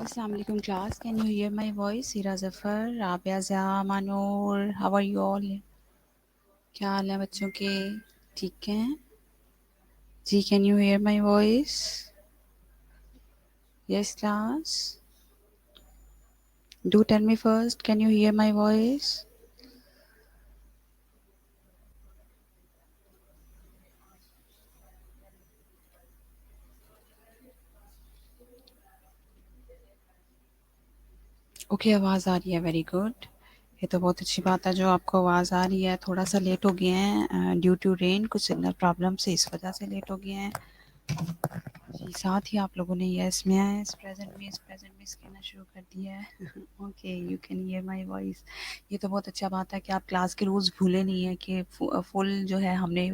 Assalamu alaikum class. Can you hear my voice? Hira Zafar, Rabia Zia, Manur, how are you all? क्या हाल है बच्चों के? ठीक हैं जी? Can you hear my voice? Yes class. Do tell me first. Can you hear my voice? Okay आवाज़ आ रही है, very good. ये तो बहुत अच्छी बात है जो आपको आवाज़ आ रही है। थोड़ा सा लेट हो गए हैं ड्यू टू रेन, कुछ सिग्नल प्रॉब्लम से इस वजह से लेट हो गए हैं जी। साथ ही आप लोगों ने यस में आए इस प्रेजेंट में कहना शुरू कर दिया है। Okay, you can hear my voice. ये तो बहुत अच्छा बात है कि आप क्लास के रूल्स भूले नहीं है कि फुल जो है हमने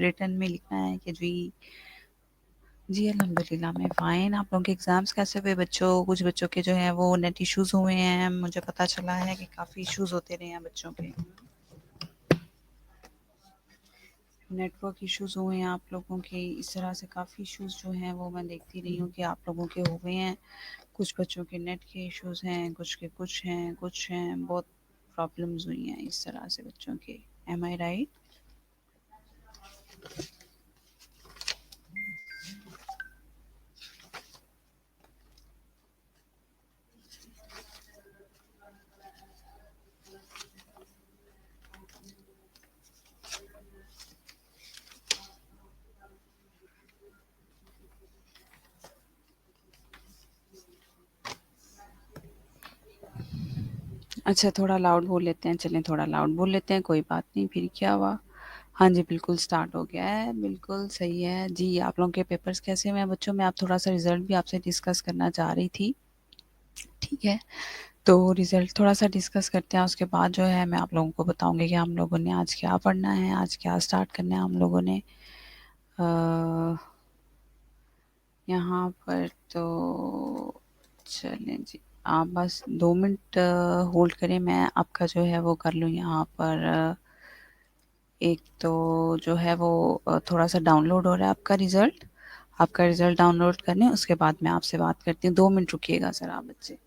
रिटन में लिखना है कि जी अल्हम्दुलिल्लाह मैं फ़ाइन। आप लोगों के एग्ज़ाम्स कैसे हुए बच्चों? कुछ बच्चों के जो हैं वो नेट इश्यूज़ हुए हैं, मुझे पता चला है कि काफ़ी इश्यूज़ होते रहे हैं बच्चों के। नेटवर्क इश्यूज़ हुए हैं आप लोगों के, इस तरह से काफ़ी इश्यूज़ जो हैं वो मैं देखती रही हूँ कि आप लोगों के हुए हैं। कुछ बच्चों के नेट के इश्यूज़ हैं, कुछ के कुछ हैं, बहुत प्रॉब्लम्स हुई हैं इस तरह से बच्चों के। एम आई राइट? अच्छा थोड़ा लाउड बोल लेते हैं, चलें थोड़ा लाउड बोल लेते हैं, कोई बात नहीं, फिर क्या हुआ? हाँ जी, बिल्कुल स्टार्ट हो गया है, बिल्कुल सही है। जी, आप लोगों के पेपर्स कैसे हुए हैं बच्चों? मैं आप थोड़ा-सा रिज़ल्ट भी आपसे डिस्कस करना चाह रही थी, ठीक है? तो रिज़ल्ट थोड़ा-सा डिस्कस करते हैं, उसके बाद जो है मैं आप लोगों को बताऊँगी कि हम लोगों ने आज क्या पढ़ना है, आज क्या स्टार्ट करना है हम लोगों ने। अ, यहाँ पर तो चलें जी, आप बस 2 मिनट होल्ड करें, मैं आपका जो है वो कर लूँ यहाँ पर एक तो जो है वो थोड़ा-सा डाउनलोड हो रहा है आपका रिज़ल्ट। आपका रिज़ल्ट डाउनलोड कर लें, उसके बाद मैं आपसे बात करती हूँ। 2 मिनट रुकिएगा ज़रा बच्चे।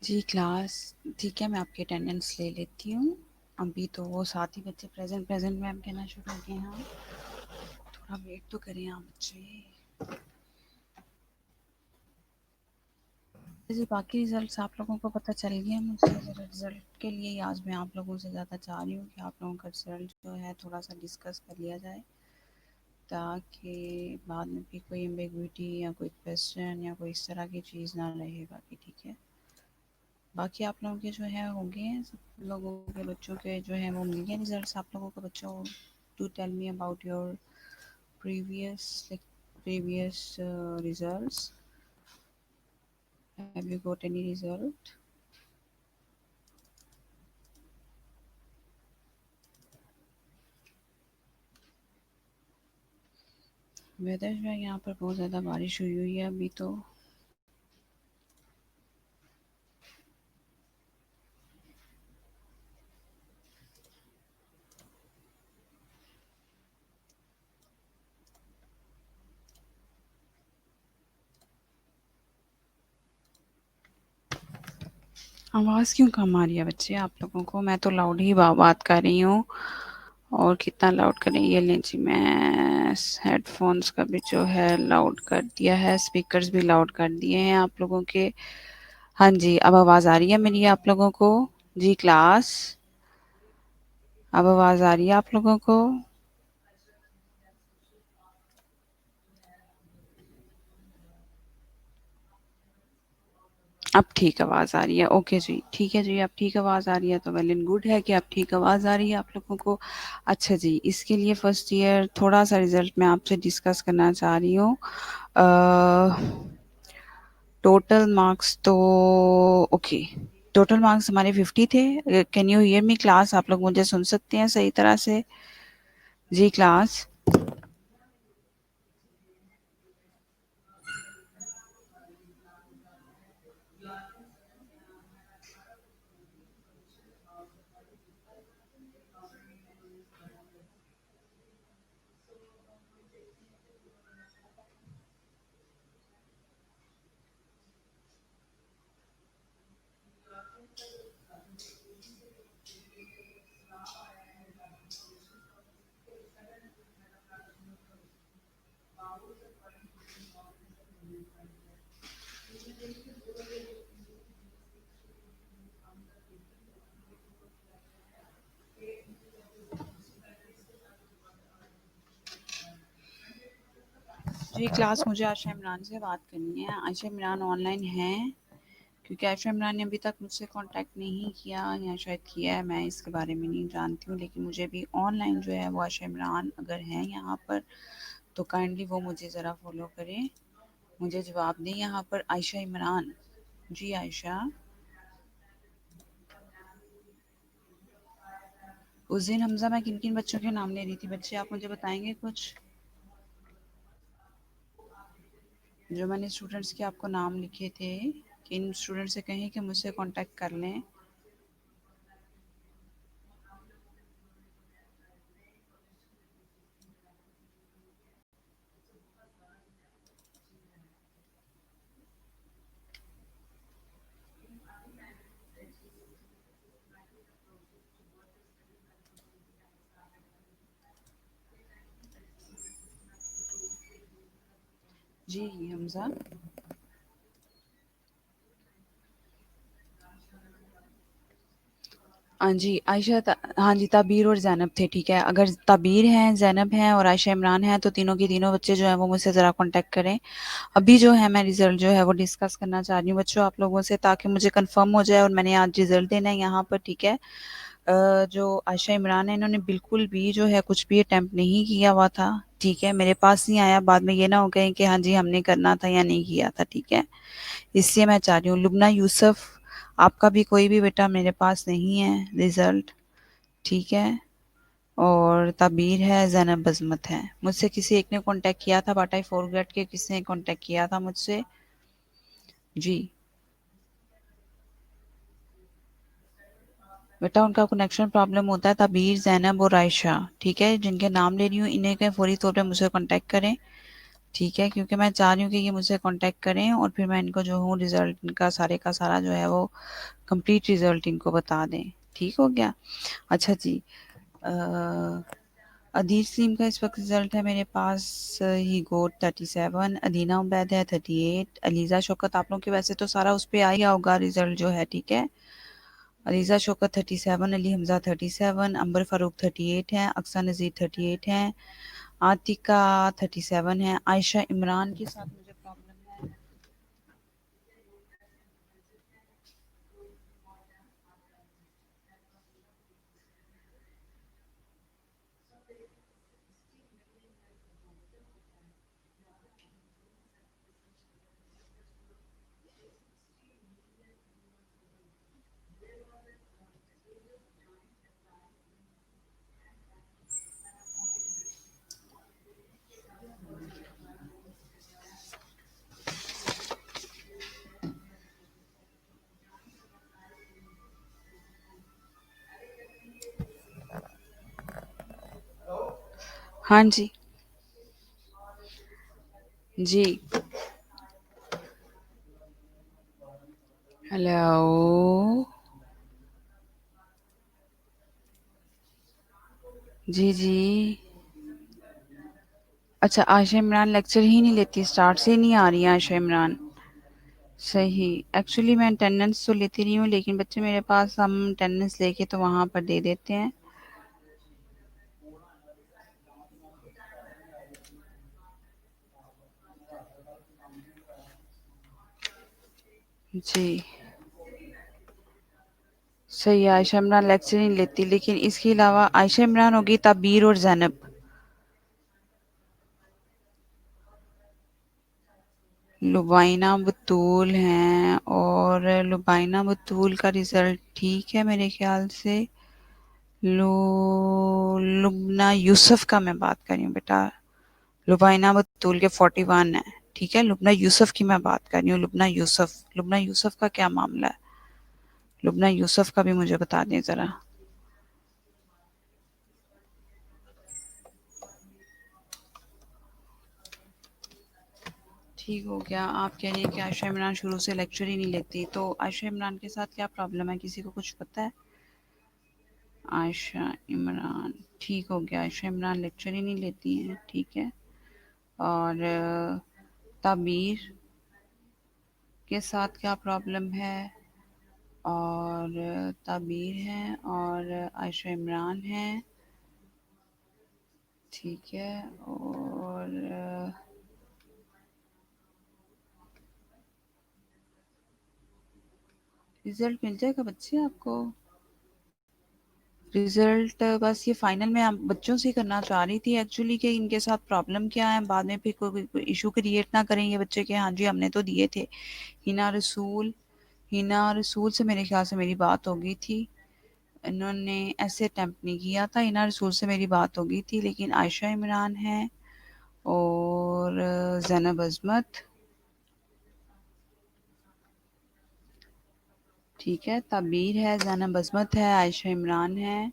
जी क्लास ठीक है, मैं आपकी अटेंडेंस ले लेती हूँ। अभी तो वो साथ ही बच्चे प्रेजेंट मैम कहना शुरू हो गए हैं। थोड़ा वेट तो करें आप बच्चे। जी बाकी रिजल्ट्स आप लोगों को पता चल गया मुझे। रिजल्ट के लिए आज मैं आप लोगों से ज़्यादा चाह रही हूँ कि आप लोगों का रिजल्ट जो है थोड़ा सा डिस्कस कर लिया जाए, ताकि बाद में भी कोई एम्बिग्विटी या कोई क्वेश्चन या कोई इस तरह की चीज़ ना रहे बाकी। ठीक है, बाकी आप लोगों के जो है हो गए हैं, सब लोगों के बच्चों के जो है वो मिल गए रिजल्ट्स आप लोगों को बच्चों। To tell me about your previous results. Have you got any result? Whether जो है यहाँ पर बहुत ज़्यादा बारिश हुई है अभी तो। आवाज़ क्यों कम आ रही है बच्चे आप लोगों को? मैं तो लाउड ही बात कर रही हूँ। और कितना लाउड करें? ये लें जी, मैं हेडफोन्स का भी जो है लाउड कर दिया है, स्पीकर्स भी लाउड कर दिए हैं आप लोगों के। हाँ जी, अब आवाज़ आ रही है मेरी आप लोगों को? जी क्लास, अब आवाज़ आ रही है आप लोगों को? अब ठीक आवाज़ आ रही है। ओके जी, ठीक है जी, अब ठीक आवाज़ आ रही है तो वेल एंड गुड है कि अब ठीक आवाज़ आ रही है आप लोगों को। अच्छा जी, इसके लिए फर्स्ट ईयर थोड़ा सा रिजल्ट मैं आपसे डिस्कस करना चाह रही हूँ। टोटल मार्क्स तो ओके, टोटल मार्क्स हमारे 50 थे। Can you hear me class? आप लोग मुझे सुन सकते हैं सही तरह से? जी क्लास। जी क्लास, मुझे आयशा इमरान से बात करनी है। आयशा इमरान ऑनलाइन हैं? क्योंकि आयशा इमरान ने अभी तक मुझसे कांटेक्ट नहीं किया, या शायद किया है, मैं इसके बारे में नहीं जानती हूँ। लेकिन मुझे भी ऑनलाइन जो है वो आयशा इमरान अगर हैं यहाँ पर तो काइंडली वो मुझे ज़रा फॉलो करें, मुझे जवाब दें यहाँ पर। आयशा इमरान, जी आयशा। उस दिन हमजा मैं किन किन बच्चों के नाम ले रही थी बच्चे, आप मुझे बताएंगे कुछ? जो मैंने स्टूडेंट्स के आपको नाम लिखे थे, किन स्टूडेंट से कहें कि मुझसे कांटेक्ट कर लें? जी हमजा। हाँ जी, हाँ जी, ताबीर और ज़ैनब थे, ठीक है। अगर ताबीर हैं, ज़ैनब हैं और आयशा इमरान हैं तो तीनों के तीनों बच्चे जो हैं वो मुझसे ज़रा कॉन्टैक्ट करें। अभी जो है मैं रिज़ल्ट जो है वो डिस्कस करना चाह रही हूँ बच्चों आप लोगों से, ताकि मुझे कंफर्म हो जाए। और मैंने आज रिज़ल्ट देना है यहाँ पर, ठीक है। जो आयशा इमरान है इन्होंने बिल्कुल भी जो है कुछ भी अटेम्प्ट नहीं किया हुआ था, ठीक है। मेरे पास नहीं आया, बाद में ये ना हो गए कि हाँ जी हमने करना था या नहीं किया था, ठीक है। इसलिए मैं चाह रही हूँ लुबना यूसुफ, आपका भी कोई भी बेटा मेरे पास नहीं है रिजल्ट, ठीक है। और तबीर है, ज़ैनब बज़मत है। मुझसे किसी एक ने कांटेक्ट किया था, बट आई फॉरगेट के किसने कांटेक्ट किया था मुझसे। जी बेटा, उनका कनेक्शन प्रॉब्लम होता है। तबीर, ज़ैनब और आयशा, ठीक है, जिनके नाम ले रही हूँ इन्हें के फौरी तौर पे मुझसे कांटेक्ट करें, ठीक है, क्योंकि मैं चाह रही हूँ कि ये मुझसे कांटेक्ट करें और फिर मैं इनको जो हूँ रिज़ल्ट इनका सारे का सारा जो है वो कंप्लीट रिज़ल्ट इनको बता दें। ठीक हो गया? अच्छा जी, अदीर सलीम का इस वक्त रिजल्ट है मेरे पास, ही गोट 37, अदीना उबैद है 38, अलीज़ा शौकत आप लोगों के वैसे तो सारा उस पर आ ही होगा रिजल्ट जो है, ठीक है। अलीज़ा शौकत 37, अली हमज़ा 37, अंबर फ़ारूक 38 हैं, अक्सा नज़ीर 38 हैं, आतिका 37 है, आयशा इमरान के साथ मुझे प्रॉब्लम है। हाँ जी, जी, हेलो, जी, जी। अच्छा, आयशा इमरान लेक्चर ही नहीं लेती, स्टार्ट से ही नहीं आ रही है आयशा इमरान। सही, एक्चुअली मैं अटेंडेंस तो लेती नहीं हूँ, लेकिन बच्चे मेरे पास हम अटेंडेंस लेके तो वहाँ पर दे देते हैं। जी, सही है, आयशा इमरान लेक्चर नहीं लेती, लेकिन इसके अलावा आयशा इमरान होगी, ताबीर और ज़ैनब। लुबाइना बतूल हैं, और लुबाइना बतूल का रिज़ल्ट ठीक है मेरे ख़्याल से। लुब्ना यूसुफ का मैं बात कर रही हूँ बेटा। लुबाइना बतूल के 41 है, ठीक है। लुब्ना यूसुफ की मैं बात कर रही हूँ, लुब्ना यूसुफ का क्या मामला है? लुब्ना यूसुफ का भी मुझे बता दें ज़रा। ठीक हो गया, आप कह रही हैं कि आयशा इमरान शुरू से लेक्चर ही नहीं लेती, तो आयशा इमरान के साथ क्या प्रॉब्लम है, किसी को कुछ पता है? आयशा इमरान, ठीक हो गया, आयशा इमरान लेक्चर ही नहीं लेती हैं, ठीक है। और ताबीर के साथ क्या प्रॉब्लम है? और ताबीर है और आयशा इमरान है, ठीक है। और रिजल्ट मिल जाएगा बच्चे आपको। रिजल्ट बस ये फाइनल में आप बच्चों से करना चाह रही थी एक्चुअली, कि इनके साथ प्रॉब्लम क्या है, बाद में फिर कोई इशू क्रिएट ना करें ये बच्चे के। हाँ जी, हमने तो दिए थे। हिना रसूल, हिना रसूल से मेरे ख्याल से मेरी बात हो गई थी, इन्होंने ऐसे अटेम्प्ट नहीं किया था। हिना रसूल से मेरी बात हो गई थी, लेकिन आयशा इमरान है और ज़ैनब अज़मत, ठीक है। तबीर है, ज़ैनब अज़मत है, आयशा इमरान है,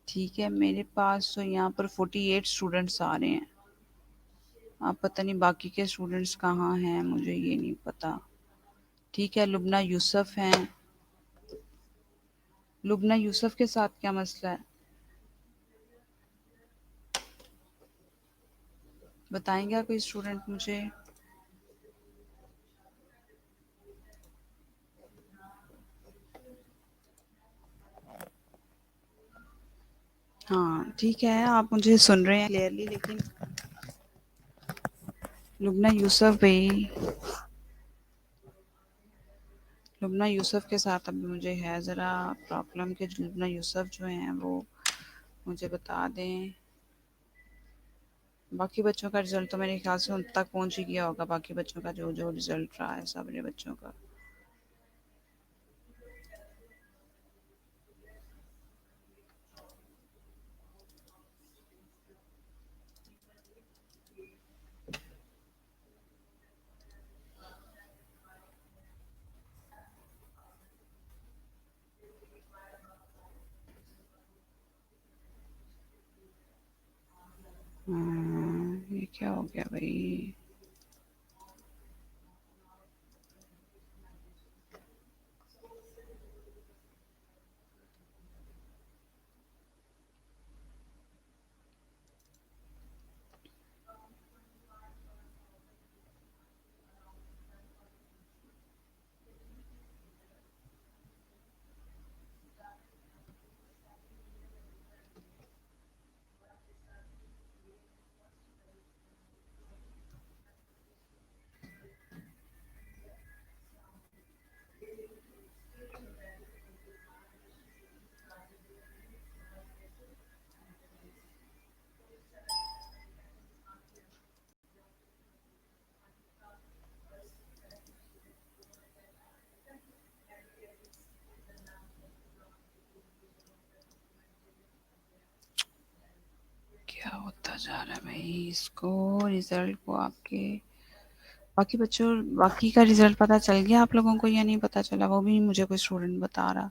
ठीक है। मेरे पास तो यहाँ पर 48 स्टूडेंट्स आ रहे हैं। आप पता नहीं बाकी के स्टूडेंट्स कहाँ हैं, मुझे ये नहीं पता, ठीक है। लुबना यूसुफ हैं, लुबना यूसुफ के साथ क्या मसला है, बताएंगे कोई स्टूडेंट मुझे? हाँ ठीक है, आप मुझे सुन रहे हैं क्लियरली, लेकिन लुबना यूसुफ भाई, लुबना यूसुफ के साथ अभी मुझे है ज़रा प्रॉब्लम, कि लुबना यूसुफ जो हैं वो मुझे बता दें। बाकी बच्चों का रिजल्ट तो मेरे ख्याल से उन तक पहुंच ही गया होगा, बाकी बच्चों का जो जो रिजल्ट रहा है सारे बच्चों का। ये کیا ہو گیا بھائی؟ کیا ہوتا جا رہا ہے بھائی اس کو؟ رزلٹ کو آپ کے باقی بچوں باقی کا رزلٹ پتہ چل گیا آپ لوگوں کو یا نہیں پتہ چلا؟ وہ بھی مجھے کوئی اسٹوڈنٹ بتا رہا.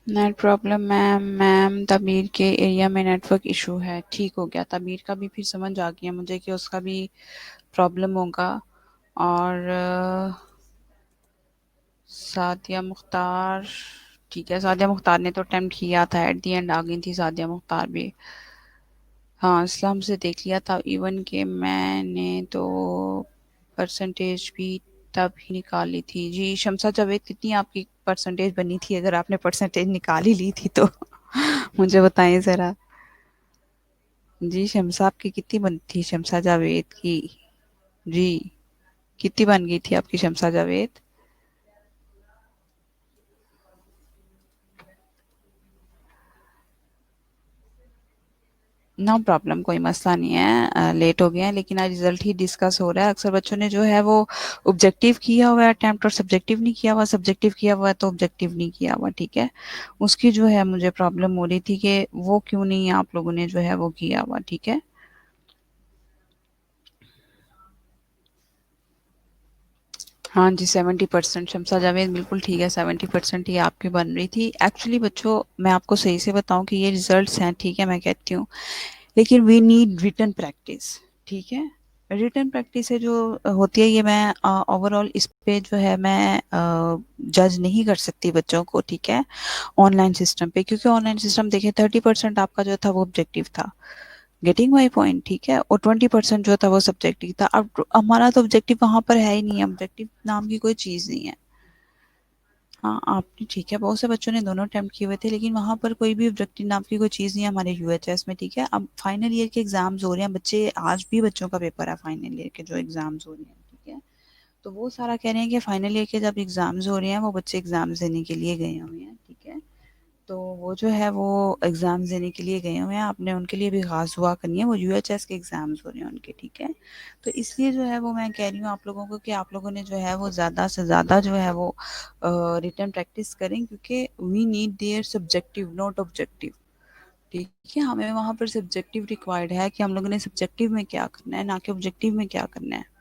نیٹ پرابلم میم تعمیر کے ایریا میں نیٹ ورک ایشو ہے. ٹھیک ہو گیا. تعمیر کا بھی پھر سمجھ آ گیا مجھے کہ اس کا بھی پرابلم ہوگا. اور سعدیہ مختار، ٹھیک ہے. سعدیہ مختار نے تو اٹیمپٹ کیا تھا، ایٹ دی اینڈ آ گئی تھی سعدیہ مختار بھی. ہاں اسلام سے دیکھ لیا تھا. ایون کہ میں نے تو پرسنٹیج بھی تب ہی نکالی تھی. جی شمسہ جاوید کتنی آپ کی پرسنٹیج بنی تھی؟ اگر آپ نے پرسنٹیج نکال ہی لی تھی تو مجھے بتائیں ذرا. جی شمسہ آپ کی کتنی بنی تھی؟ شمسہ جاوید کی جی کتنی بن گئی تھی آپ کی شمسہ جاوید؟ نو پرابلم، کوئی مسئلہ نہیں ہے. لیٹ ہو گیا ہے لیکن آج رزلٹ ہی ڈسکس ہو رہا ہے. اکثر بچوں نے جو ہے وہ آبجیکٹیو کیا ہوا ہے اٹیمپٹ، اور سبجیکٹیو نہیں کیا ہوا. سبجیکٹیو کیا ہوا ہے تو آبجیکٹیو نہیں کیا ہوا. ٹھیک ہے. اس کی جو ہے مجھے پرابلم ہو رہی تھی کہ وہ کیوں نہیں آپ لوگوں نے جو ہے وہ کیا ہوا. ٹھیک ہے. ہاں جی 70%. شمسہ جاوید بالکل ٹھیک ہے. 70% ہی آپ کی بن رہی تھی. ایکچولی بچوں میں آپ کو صحیح سے بتاؤں کہ یہ ریزلٹس ہیں، ٹھیک ہے، میں کہتی ہوں، لیکن وی نیڈ ریٹن پریکٹس. ٹھیک ہے. ریٹن پریکٹس ہے جو ہوتی ہے، یہ میں اوور آل اس پہ جو ہے میں جج نہیں کر سکتی بچوں کو. ٹھیک ہے. آن لائن سسٹم پہ، کیونکہ آن لائن سسٹم دیکھیں 30% آپ کا جو تھا وہ آبجیکٹیو تھا. Getting my point. ٹھیک ہے. اور 20% جو تھا وہ سبجیکٹیو تھا. اب ہمارا تو آبجیکٹیو وہاں پر ہے ہی نہیں ہے. آبجیکٹیو نام کی کوئی چیز نہیں ہے. ہاں آپ نے ٹھیک ہے، بہت سے بچوں نے دونوں اٹیمپٹ کیے ہوئے تھے، لیکن وہاں پر کوئی بھی آبجیکٹیو نام کی کوئی چیز نہیں ہے ہمارے یو ایچ ایس میں. ٹھیک ہے. اب فائنل ایئر کے ایگزامز ہو رہے ہیں. بچے آج بھی بچوں کا پیپر ہے فائنل ایئر کے جو ایگزامز ہو رہے ہیں. ٹھیک ہے. تو وہ سارا کہہ رہے ہیں کہ فائنل ایئر کے جب ایگزامز ہو رہے ہیں وہ بچے ایگزامز دینے کے لیے گئے ہوئے ہیں. ٹھیک ہے. تو وہ جو ہے وہ ایگزامز دینے کے لیے گئے ہوئے ہیں. آپ نے ان کے لیے بھی خاص دعا کرنی ہے. وہ یو ایچ ایس کے ایگزامز ہو رہے ہیں ان کے. ٹھیک ہے. تو اس لیے جو ہے وہ میں کہہ رہی ہوں آپ لوگوں کو کہ آپ لوگوں نے جو ہے وہ زیادہ سے زیادہ جو ہے وہ ریٹن پریکٹس کریں، کیونکہ we need their subjective not objective. ٹھیک ہے، ہمیں وہاں پر سبجیکٹیو ریکوائرڈ ہے کہ ہم لوگوں نے سبجیکٹیو میں کیا کرنا ہے، نہ کہ آبجیکٹیو میں کیا کرنا ہے.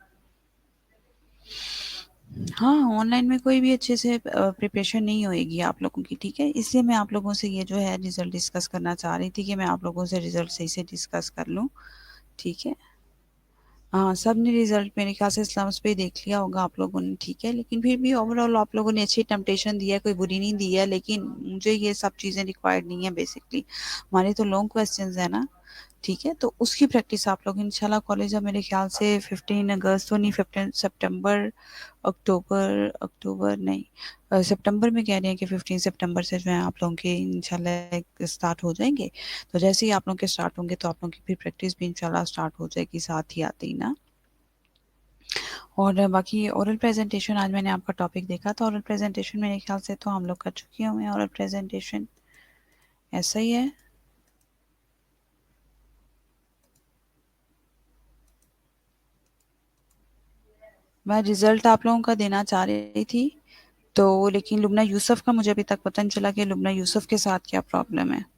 ہاں آن لائن میں کوئی بھی اچھے سے پریپریشن نہیں ہوئے گی آپ لوگوں کی. ٹھیک ہے، اس لیے میں آپ لوگوں سے یہ جو ہے ریزلٹ ڈسکس کرنا چاہ رہی تھی کہ میں آپ لوگوں سے ریزلٹ صحیح سے ڈسکس کر لوں. ٹھیک ہے، ہاں سب نے ریزلٹ میرے خیال سے سلمس پہ دیکھ لیا ہوگا آپ لوگوں نے. ٹھیک ہے، لیکن پھر بھی اوور آل آپ لوگوں نے اچھی ٹمپٹیشن دی ہے، کوئی بری نہیں دی ہے، لیکن مجھے یہ سب چیزیں ریکوائرڈ نہیں ہے. بیسکلی ہمارے تو لانگ کوسچنز ہیں نا. ٹھیک ہے، تو اس کی پریکٹس آپ لوگ انشاءاللہ کالج اب میرے خیال سے 15 اگست تو نہیں، 15 سپٹمبر اکتوبر نہیں سپٹمبر میں کہہ رہے ہیں کہ 15 سپٹمبر سے جو ہے آپ لوگوں کے انشاءاللہ اسٹارٹ ہو جائیں گے. تو جیسے ہی آپ لوگوں کے اسٹارٹ ہوں گے تو آپ لوگوں کی پھر پریکٹس بھی انشاءاللہ اسٹارٹ ہو جائے گی ساتھ ہی آتے ہی نا. اور باقی اورل پریزنٹیشن آج میں نے آپ کا ٹاپک دیکھا تھا، اورل پریزنٹیشن میرے خیال سے تو ہم لوگ کر چکے ہوئے ہیں. اورل پریزنٹیشن ایسا ہی ہے. میں رزلٹ آپ لوگوں کا دینا چاہ رہی تھی تو، لیکن لبنہ یوسف کا مجھے ابھی تک پتہ نہیں چلا کہ لبنہ یوسف کے ساتھ کیا پرابلم ہے.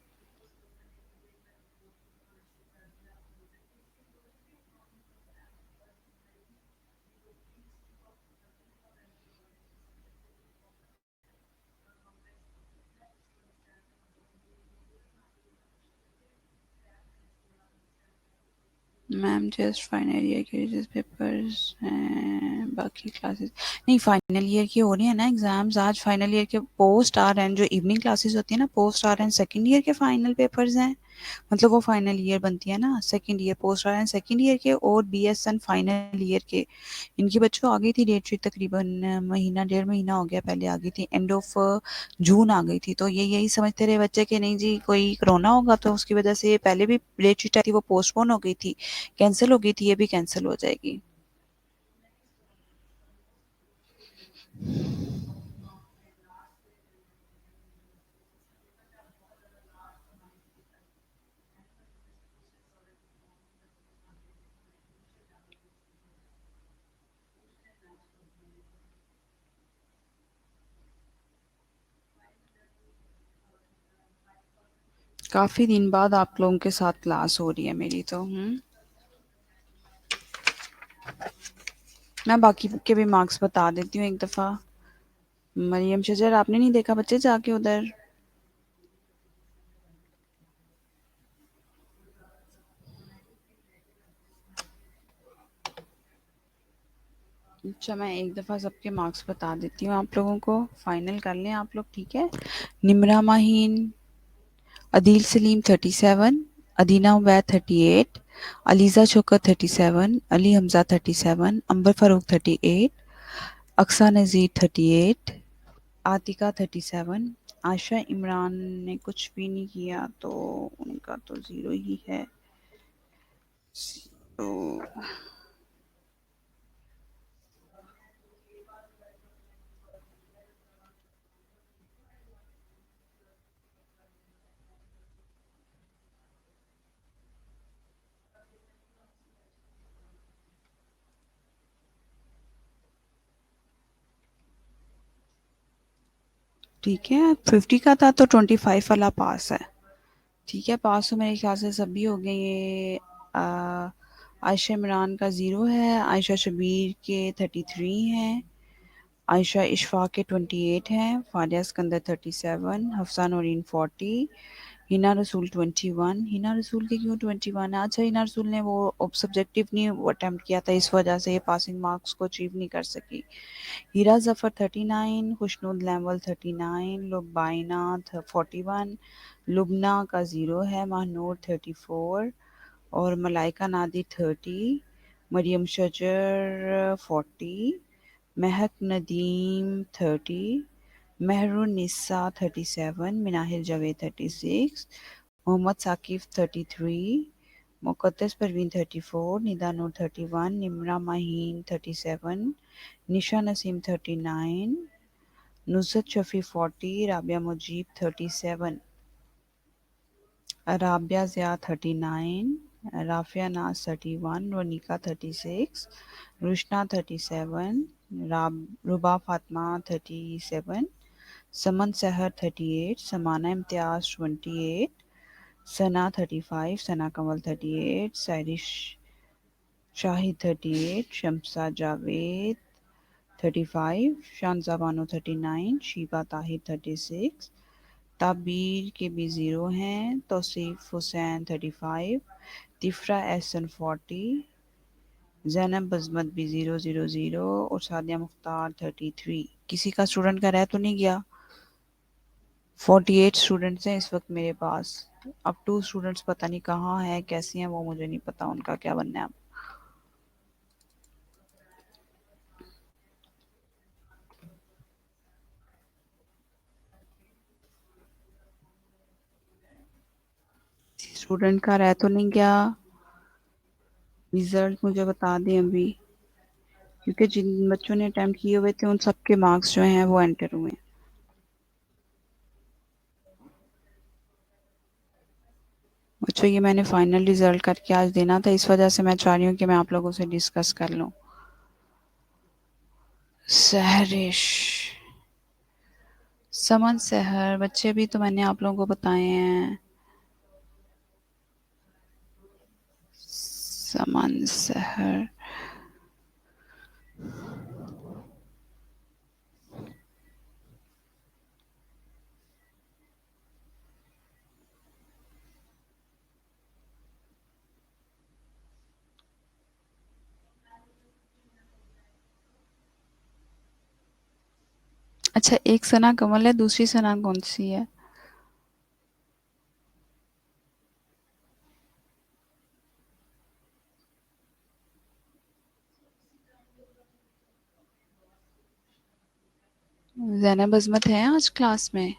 میم جسٹ فائنل ایئر کے جو پیپرز ہیں باقی کلاسز نہیں، فائنل ایئر کی ہو رہی ہیں نا ایگزامز. آج فائنل ایئر کے پوسٹ آ رہے ہیں، جو ایوننگ کلاسز ہوتی ہیں نا پوسٹ آ رہے ہیں. سیکنڈ ایئر کے فائنل پیپرز ہیں، مطلب وہ فائنل ایئر بنتی ہے نا. سیکنڈ ایئر پوسٹ آ رہے ہیں سیکنڈ ایئر کے، اور B S N final year کے. ان کی بچوں آ گئی تھی ڈیٹ شیٹ، تقریباً مہینہ ڈیڑھ مہینہ ہو گیا پہلے آ گئی تھی. اینڈ آف جون آ گئی تھی. تو یہی سمجھتے رہے بچے کہ نہیں جی کوئی کرونا ہوگا، تو اس کی وجہ سے پہلے بھی ڈیٹ شیٹ آئی تھی وہ پوسٹ پون ہو گئی تھی، کینسل ہو گئی تھی. یہ بھی کینسل ہو جائے گی. کافی دن بعد آپ لوگوں کے ساتھ کلاس ہو رہی ہے میری تو. میں باقی کے بھی مارکس بتا دیتی ہوں ایک دفعہ. مریم شجر آپ نے نہیں دیکھا بچے جا کے ادھر؟ اچھا میں ایک دفعہ سب کے مارکس بتا دیتی ہوں آپ لوگوں کو، فائنل کر لیں آپ لوگ. ٹھیک ہے، نمرہ ماہین، عدیل سلیم 37، ادینہ عبید 38، علیزہ شوکت 37، علی حمزہ 37، امبر فاروق 38، اقصی نذیر 38، عاتقہ 37، عائشہ عمران نے کچھ بھی نہیں کیا تو ان کا تو زیرو ہی ہے. تو ٹھیک ہے، 50 کا تھا تو 25 والا پاس ہے. ٹھیک ہے، پاس تو میرے خیال سے سبھی ہو گئے. یہ عائشہ عمران کا 0 ہے، عائشہ شبیر کے 33 ہیں، عائشہ اشفاق کے 28 ہیں، فالیہ اسکندر 37، حفصہ نورین 40، ہنا رسول 21. ہنا رسول کے کیوں 21 ہے؟ اچھا ہنا رسول نے وہ سبجیکٹیو نہیں وہ اٹیمپٹ کیا تھا، اس وجہ سے یہ پاسنگ مارکس کو اچیو نہیں کر سکی. ہیرا ظفر 39، خوشنود لیمول 39، لبائنہ 41، لبنہ کا 0 ہے، مہنور 34، اور ملائکہ نادی 30، مریم شجر 40، مہک ندیم 30، مہر النساء 37، مناہل جاوید 36، محمد ثاقب 33، مقدس پروین 34، ندا نور 31، نمرہ ماہین 37، نشا نسیم 39، نصرت شفیع 40، رابعہ مجیب 37، رابعہ ضیاء 39، رافعہ ناز 31، رونیکا 36، روشنا 37، ربا فاطمہ 37، سمن سحر 38، سمانہ امتیاز 28، सना 35, सना कमल 38, साइरिश शाहिद 38, शम्सा जावेद 35, शानजा बानो 39, शीबा ताहिर 36, ताबीर के भी 0 हैं, तौसीफ हुसैन 35, तिफ्रा एहसन 40, ज़ैनब बज़मत भी 000 और सादिया मुख्तार 33। किसी का स्टूडेंट का रह तो नहीं गया? 48 स्टूडेंट्स हैं इस वक्त मेरे पास। अब 2 स्टूडेंट्स पता नहीं कहाँ हैं, कैसी हैं, वो मुझे नहीं पता उनका क्या बनना है अब। स्टूडेंट का रह तो नहीं गया? रिजल्ट मुझे बता दें अभी, क्योंकि जिन बच्चों ने अटेम्प्ट किए हुए थे उन सबके मार्क्स जो हैं वो एंटर हुए हैं। बच्चों ये मैंने फाइनल रिजल्ट करके आज देना था, इस वजह से मैं चाह रही हूँ कि मैं आप लोगों से डिस्कस कर लूँ। सहरिश, समन सहर, बच्चे भी तो मैंने आप लोगों को बताए हैं। समन सहर, अच्छा एक सना कमल है, दूसरी सना कौन सी है? ज़ैनब अज़मत है आज क्लास में?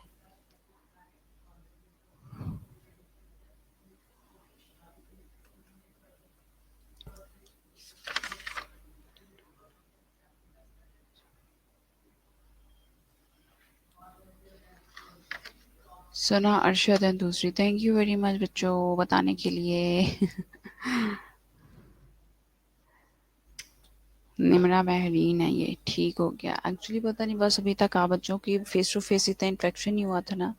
सना अरशद है दूसरी। थैंक यू वेरी मच बच्चों बताने के लिए। निमरा महरीन है ये, ठीक हो गया। एक्चुअली पता नहीं बस अभी तक आप बच्चों की फेस टू फेस इतना इंटरेक्शन नहीं हुआ था ना।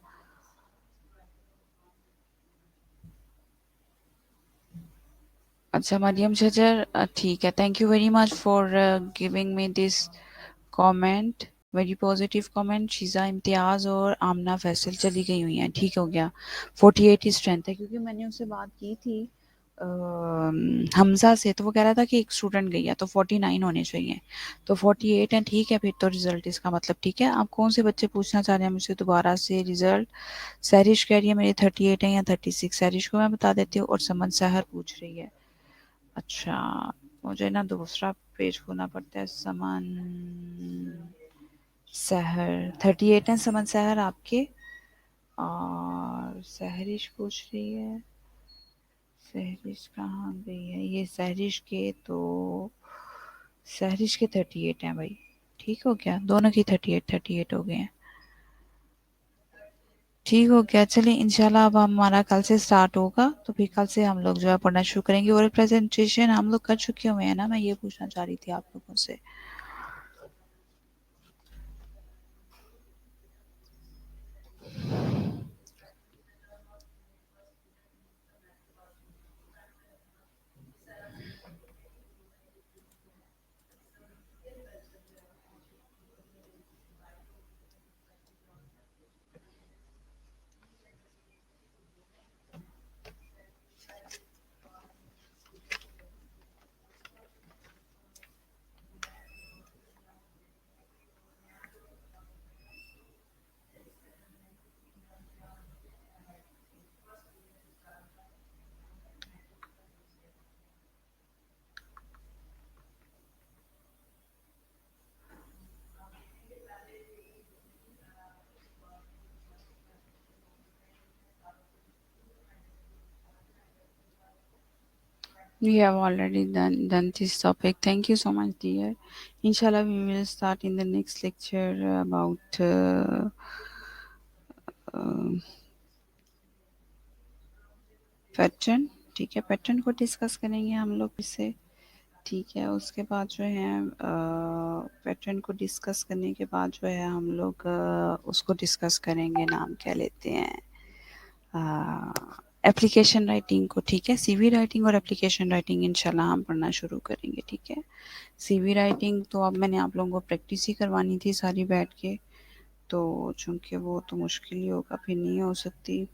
अच्छा मरियम झज्जर, ठीक है। Thank you very much for giving me this comment, very positive comment. Sheeza Imtiaz और आमना फैसल चली गई हुई हैं, ठीक हो गया। 48 ही स्ट्रेंथ है, क्योंकि मैंने उससे बात की थी हमजा से, तो वो कह रहा था कि एक स्टूडेंट गई है, तो 49 होने चाहिए। तो 48 है, ठीक है। फिर तो रिजल्ट इसका मतलब ठीक है। आप कौन से बच्चे पूछना चाह रहे हैं मुझसे दोबारा से रिजल्ट? सैरिश कह रही है मेरे 38 है या 36, सैरिश को मैं बता देती हूँ। और समन सहर पूछ रही है। अच्छा, मुझे ना दूसरा पेज खोलना पड़ता है। समन सहर 38 है, समन सहर आपके। और सहरिश पूछ रही है, सहरिश कहाँ गई है? ये सहरिश के तो, सहरिश के 38 हैं भाई, ठीक हो गया। दोनों की 38 हो गए हैं, ठीक हो गया। चलिए इंशाल्लाह अब हमारा कल से स्टार्ट होगा, तो फिर कल से हम लोग जो है पढ़ना शुरू करेंगे। और प्रेजेंटेशन हम लोग कर चुके हुए हैं ना, मैं ये पूछना चाह रही थी आप लोगों से। We have already done this topic. Thank you so much, dear. Inshallah, we will start in the next lecture about uh, pattern. ठीक है, पैटर्न को डिस्कस करेंगे हम लोग इससे। ठीक है, उसके बाद जो है पैटर्न को डिस्कस करने के बाद जो है हम लोग उसको डिस्कस करेंगे, नाम क्या लेते हैं, एप्लीकेशन राइटिंग को, ठीक है। सीवी राइटिंग और एप्लीकेशन राइटिंग इंशाल्लाह हम पढ़ना शुरू करेंगे, ठीक है। सीवी राइटिंग तो अब मैंने आप लोगों को प्रैक्टिस ही करवानी थी सारी बैठ के, तो चूँकि वो तो मुश्किल ही होगा, फिर नहीं हो सकती।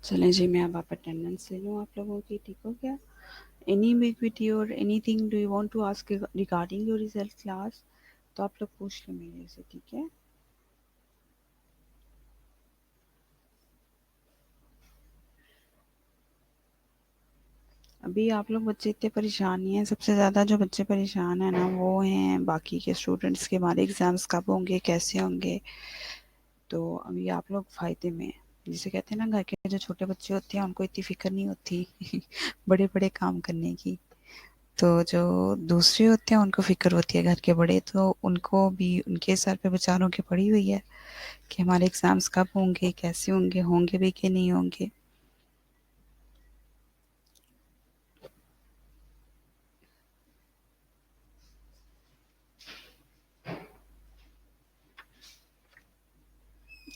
चलें जी, मैं अब आप अटेंडेंस ले लूँ आप लोगों की, ठीक हो गया। Any ambiguity or anything do you want to ask regarding your result class, तो आप लोग पूछ लें मेरे से, ठीक है। अभी आप लोग बच्चे इतने परेशान नहीं हैं, सबसे ज़्यादा जो बच्चे परेशान हैं ना वो हैं बाकी के स्टूडेंट्स के, हमारे एग्ज़ाम्स कब होंगे, कैसे होंगे। तो अभी आप लोग फ़ायदे में हैं। जिसे कहते हैं ना, घर के जो छोटे बच्चे होते हैं उनको इतनी फ़िक्र नहीं होती बड़े बड़े काम करने की। तो जो दूसरे होते हैं उनको फ़िक्र होती है घर के बड़े, तो उनको भी उनके सर पे बेचारों की पड़ी हुई है कि हमारे एग्ज़ाम्स कब होंगे, कैसे होंगे, होंगे भी कि नहीं होंगे।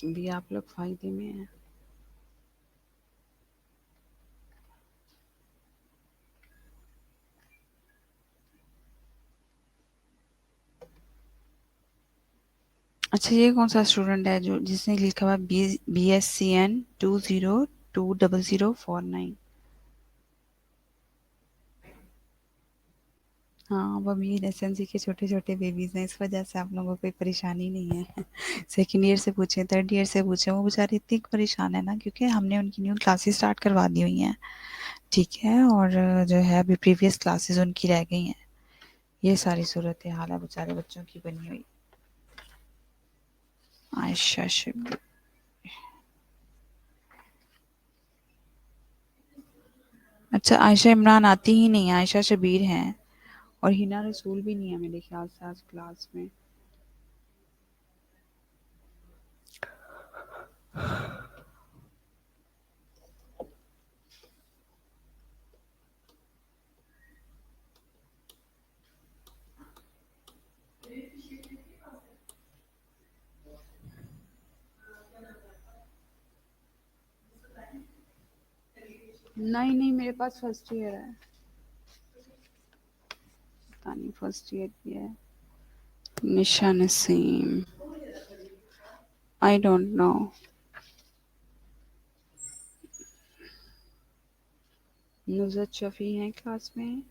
अभी आप लोग फ़ायदे में हैं। अच्छा, ये कौन सा स्टूडेंट है जो जिसने लिखा हुआ BSCN 2020049? हाँ, वो अभी एसएनसी के छोटे-छोटे बेबीज़ हैं, इस वजह से आप लोगों को कोई परेशानी नहीं है। सेकंड ईयर से पूछें, थर्ड ईयर से पूछें, वो बेचारे इतनी परेशान है ना, क्योंकि हमने उनकी न्यू क्लासेस स्टार्ट करवा दी हुई हैं, ठीक है। और जो है अभी प्रीवियस क्लासेस उनकी रह गई हैं। ये सारी सूरत हाल है बेचारे बच्चों की बनी हुई। आयशा शिब अच्छा, आयशा इमरान आती ही नहीं है, आयशा शबीर हैं। और हिना रसूल भी नहीं है मेरे ख्याल से आज क्लास में। नहीं नहीं, मेरे पास फर्स्ट ईयर है। पता नहीं फर्स्ट ईयर की है। Nisha Naseem, I don't know. Nusrat Shafi हैं क्लास में।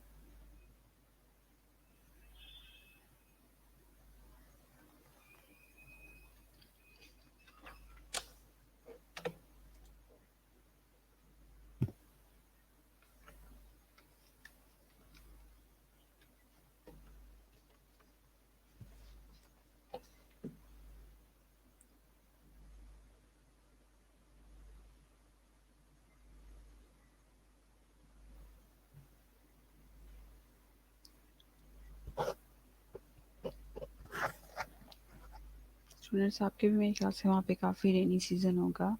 स्टूडेंट्स आपके भी मेरे ख्याल से वहाँ पे काफ़ी रेनी सीज़न होगा,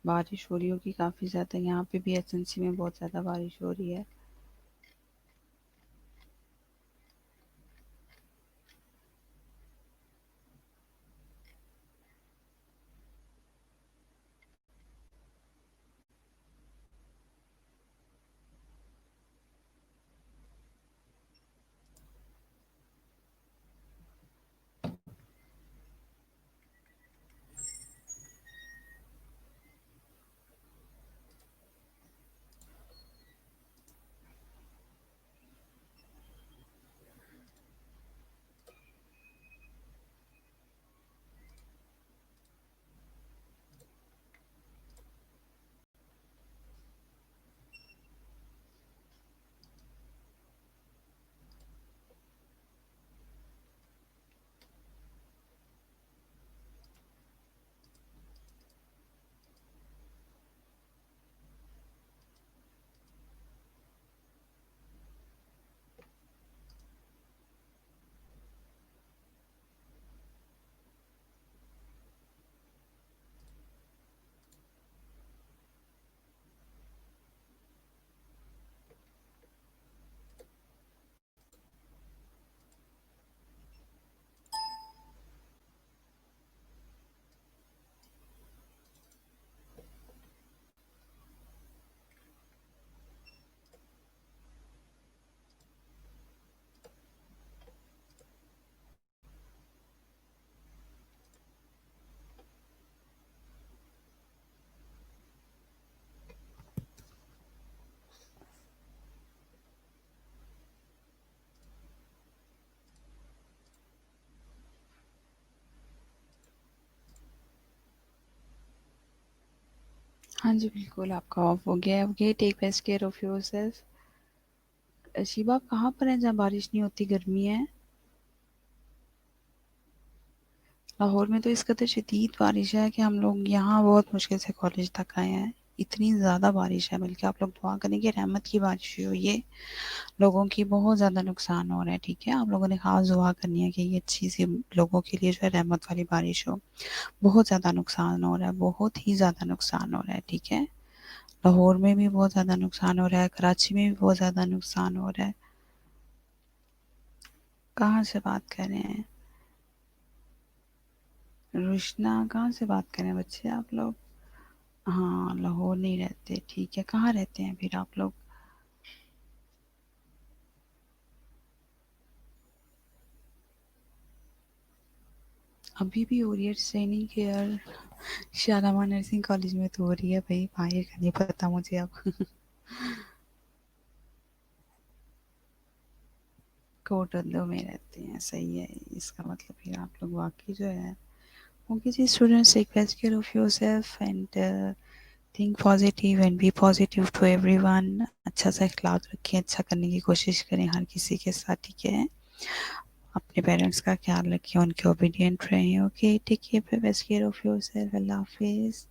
बारिश हो रही होगी काफ़ी ज़्यादा। यहाँ पे भी एसएनसी में बहुत ज़्यादा बारिश हो रही है। ہاں جی بالکل آپ کا آف ہو گیا. Okay take best care of yourself. Sheeba آپ کہاں پر ہیں جہاں بارش نہیں ہوتی, گرمی ہے؟ لاہور میں تو اس قدر شدید بارش ہے کہ ہم لوگ یہاں بہت مشکل سے کالج تک آئے ہیں. اتنی زیادہ بارش ہے, بلکہ آپ لوگ دعا کریں کہ رحمت کی بارش ہو. یہ لوگوں کی بہت زیادہ نقصان ہو رہا ہے. ٹھیک ہے, آپ لوگوں نے خاص دعا کرنی ہے کہ یہ اچھی سی لوگوں کے لیے جو ہے رحمت والی بارش ہو. بہت زیادہ نقصان ہو رہا ہے, بہت ہی زیادہ نقصان ہو رہا ہے. ٹھیک ہے, لاہور میں بھی بہت زیادہ نقصان ہو رہا ہے, کراچی میں بھی بہت زیادہ نقصان ہو رہا ہے. کہاں سے بات کر رہے ہیں روشنا؟ کہاں سے بات کریں بچے آپ لوگ؟ ہاں لاہور نہیں رہتے. ٹھیک ہے, کہاں رہتے ہیں پھر آپ لوگ؟ ابھی بھی ہو رہی ہے ٹریننگ کیئر؟ شالامہ نرسنگ کالج میں تو ہو رہی ہے بھائی, باہر کا نہیں پتا مجھے اب. کوٹدو میں رہتے ہیں, صحیح ہے. اس کا مطلب پھر آپ لوگ واقعی جو ہے اوکے جی. Students take best care of yourself and think positive and be positive to everyone. اچھا سا اخلاق رکھیں, اچھا کرنے کی کوشش کریں ہر کسی کے ساتھ. ٹھیک ہے, اپنے پیرنٹس کا خیال رکھیں, ان کے اوبیڈینٹ رہیں. Okay take care, best care of yourself. اللہ حافظ.